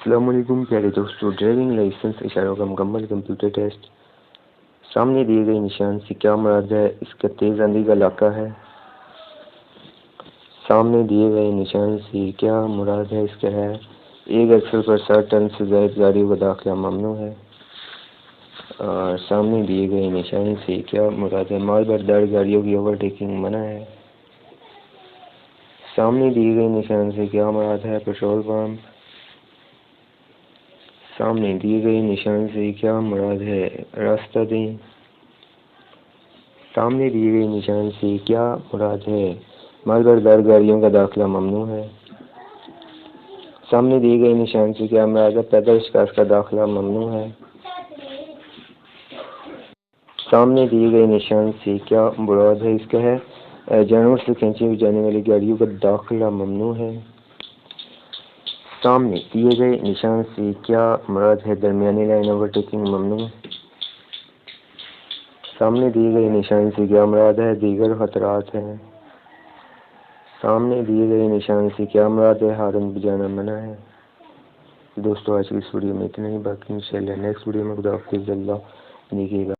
السلام علیکم پیارے دوستوں، ڈرائیونگ لائسنس اشاروں کا مکمل کمپیوٹر ٹیسٹ۔ سامنے دیے گئے نشان سے کیا مراد ہے؟ اس کا تیز آندھی کا علاقہ ہے۔ سامنے دیے گئے نشان سے کیا مراد ہے؟ اس کا ہے 1 ایکسل پر 60 ٹن سے زائد گاڑیوں کا داخلہ ممنوع ہے۔ اور سامنے دیے گئے نشان سے کیا مراد ہے؟ مال بردار گاڑیوں کی اوورٹیکنگ منع ہے۔ سامنے دیے گئے نشان سے کیا مراد ہے؟ Petrol pump. سامنے دیے گئے نشان سے کیا مراد ہے؟ راستہ دیں۔ سامنے دیے گئے نشان سے کیا مراد ہے؟ مال بردار گاڑیوں کا داخلہ ممنوع ہے۔ سامنے دیے گئے نشان سے کیا مراد ہے؟ پیدل اشخاص کا داخلہ ممنوع ہے۔ سامنے دیے گئے نشان سے کیا مراد ہے؟ اس کا ہے جانور سے کھینچی ہوئی جانے والی گاڑیوں کا داخلہ ممنوع ہے۔ سامنے دیے گئے نشان سے کیا مراد ہے؟ درمیانی لائن اوورٹیکنگ ممنوع۔ سامنے دیے گئے نشان سے کیا مراد ہے؟ دیگر خطرات ہیں۔ سامنے دیے گئے نشان سے کیا مراد ہے؟ ہارن بجانا منع ہے۔ دوستو آج کی اس ویڈیو میں اتنا ہی، باقی انشاءاللہ نیکسٹ ویڈیو میں خدا حافظ، اللہ نگہبان۔